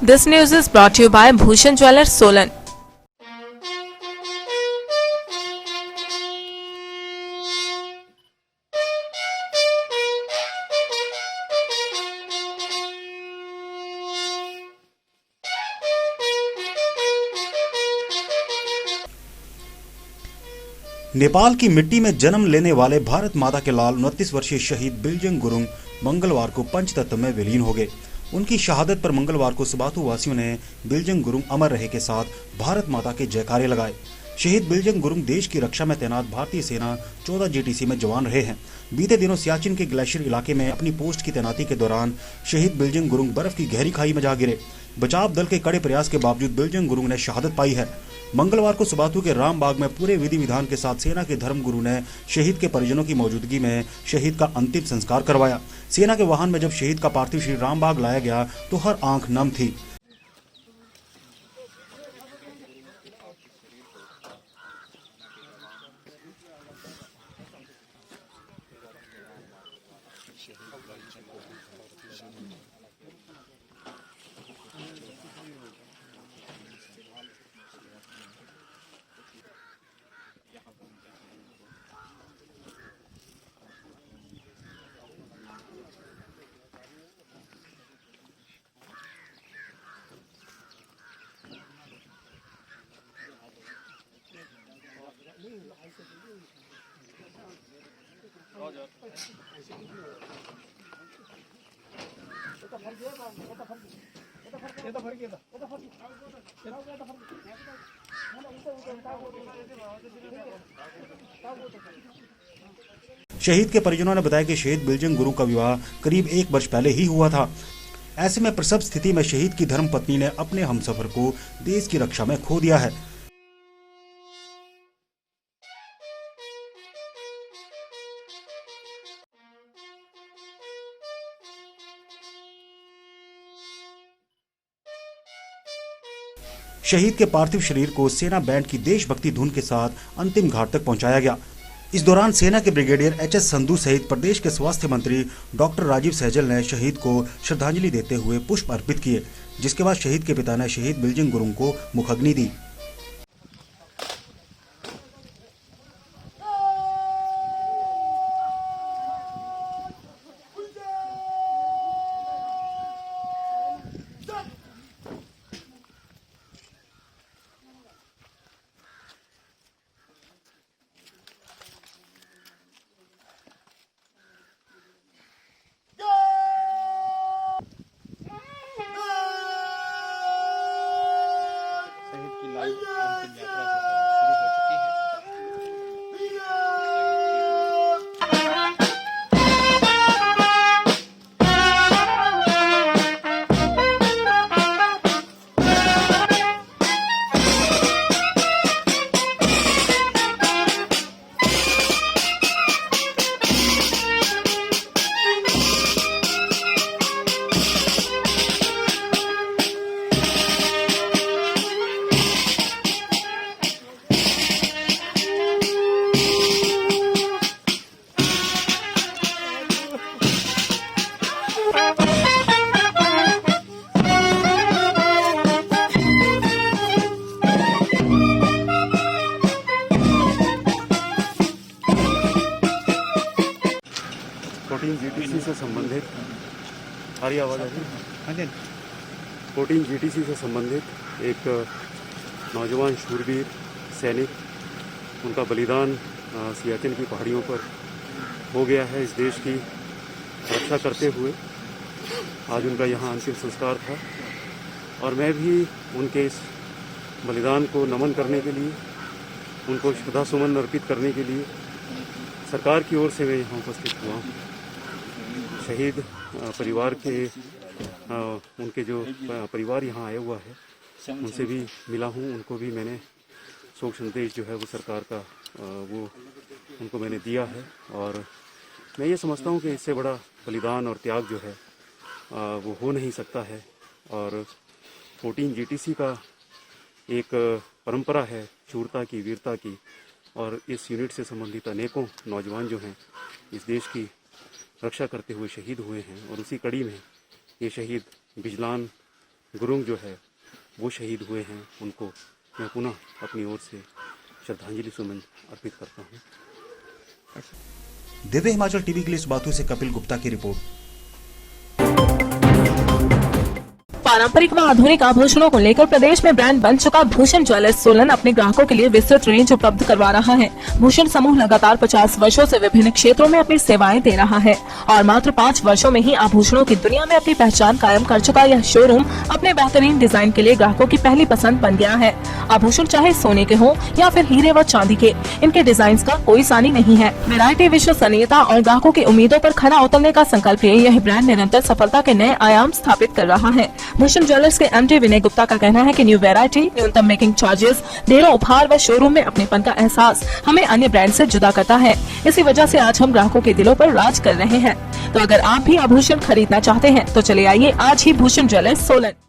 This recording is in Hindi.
This news is brought to you by Bhushan Jewellers, Solan. Nepal की मिट्टी में जन्म लेने वाले भारत माता के लाल 29 वर्षीय शहीद बिल्जंग गुरुंग मंगलवार को पंचतत्व में विलीन हो गए। उनकी शहादत पर मंगलवार को सुबाथु वासियों ने बिल्जंग गुरुंग अमर रहे के साथ भारत माता के जयकारे लगाए। शहीद बिल्जंग गुरुंग देश की रक्षा में तैनात भारतीय सेना 14 जीटीसी में जवान रहे हैं। बीते दिनों सियाचिन के ग्लेशियर इलाके में अपनी पोस्ट की तैनाती के दौरान शहीद बिल्जंग गुरुंग बर्फ की गहरी खाई में जा गिरे। बचाव दल के कड़े प्रयास के बावजूद बिल्जंग गुरुंग ने शहादत पाई है। मंगलवार को सुबाथु के रामबाग में पूरे विधि विधान के साथ सेना के धर्मगुरु ने शहीद के परिजनों की मौजूदगी में शहीद का अंतिम संस्कार करवाया। सेना के वाहन में जब शहीद का पार्थिव श्री रामबाग लाया गया तो हर आंख नम थी। शहीद के परिजनों ने बताया कि शहीद बिल्जंग गुरुंग का विवाह करीब 1 वर्ष पहले ही हुआ था। ऐसे में प्रसव स्थिति में शहीद की धर्मपत्नी ने अपने हमसफर को देश की रक्षा में खो दिया है। शहीद के पार्थिव शरीर को सेना बैंड की देशभक्ति धुन के साथ अंतिम घाट तक पहुंचाया गया। इस दौरान सेना के ब्रिगेडियर एचएस संधू सहित प्रदेश के स्वास्थ्य मंत्री डॉक्टर राजीव सहजल ने शहीद को श्रद्धांजलि देते हुए पुष्प अर्पित किए, जिसके बाद शहीद के पिता ने शहीद बिल्जंग गुरुंग को मुखाग्नि दी। अंतिम यात्रा शुरू हो चुकी है। जीटीसी से संबंधित सारी आवाज़ आ रही है। 14 जीटीसी से संबंधित एक नौजवान शूरवीर सैनिक, उनका बलिदान सियाचिन की पहाड़ियों पर हो गया है। इस देश की रक्षा करते हुए आज उनका यहाँ अंतिम संस्कार था और मैं भी उनके इस बलिदान को नमन करने के लिए, उनको श्रद्धासुमन अर्पित करने के लिए सरकार की ओर से मैं यहाँ उपस्थित हुआ हूँ। शहीद परिवार के उनके जो परिवार यहाँ आया हुआ है उनसे भी मिला हूँ। उनको भी मैंने शोक संदेश जो है वो सरकार का वो उनको मैंने दिया है और मैं ये समझता हूँ कि इससे बड़ा बलिदान और त्याग जो है वो हो नहीं सकता है। और 14 जीटीसी का एक परंपरा है शूरता की, वीरता की, और इस यूनिट से संबंधित अनेकों नौजवान जो हैं इस देश की रक्षा करते हुए शहीद हुए हैं और उसी कड़ी में ये शहीद बिजलान गुरुंग जो है वो शहीद हुए हैं, उनको मैं पुनः अपनी ओर से श्रद्धांजलि सुमन अर्पित करता हूँ। दिव्य हिमाचल टीवी के लिए इस बातों से कपिल गुप्ता की रिपोर्ट। पारंपरिक व आधुनिक आभूषणों को लेकर प्रदेश में ब्रांड बन चुका भूषण ज्वेलर्स सोलन अपने ग्राहकों के लिए विस्तृत रेंज उपलब्ध करवा रहा है। भूषण समूह लगातार 50 वर्षों से विभिन्न क्षेत्रों में अपनी सेवाएं दे रहा है और मात्र 5 वर्षों में ही आभूषणों की दुनिया में अपनी पहचान कायम कर चुका यह शोरूम अपने बेहतरीन डिजाइन के लिए ग्राहकों की पहली पसंद बन गया है। आभूषण चाहे सोने के हो या फिर हीरे व चांदी के, इनके डिजाइन का कोई सानी नहीं है। वैरायटी, विश्वसनीयता और ग्राहकों की उम्मीदों पर खरा उतरने का संकल्प लिए यह ब्रांड निरंतर सफलता के नए आयाम स्थापित कर रहा है। भूषण ज्वेलर्स के एमडी विनय गुप्ता का कहना है कि न्यू वैरायटी, न्यूनतम मेकिंग चार्जेस, ढेरों उपहार व शोरूम में अपनेपन का एहसास हमें अन्य ब्रांड से जुदा करता है। इसी वजह से आज हम ग्राहकों के दिलों पर राज कर रहे हैं। तो अगर आप भी आभूषण खरीदना चाहते हैं तो चले आइए आज ही भूषण ज्वेलर्स सोलन।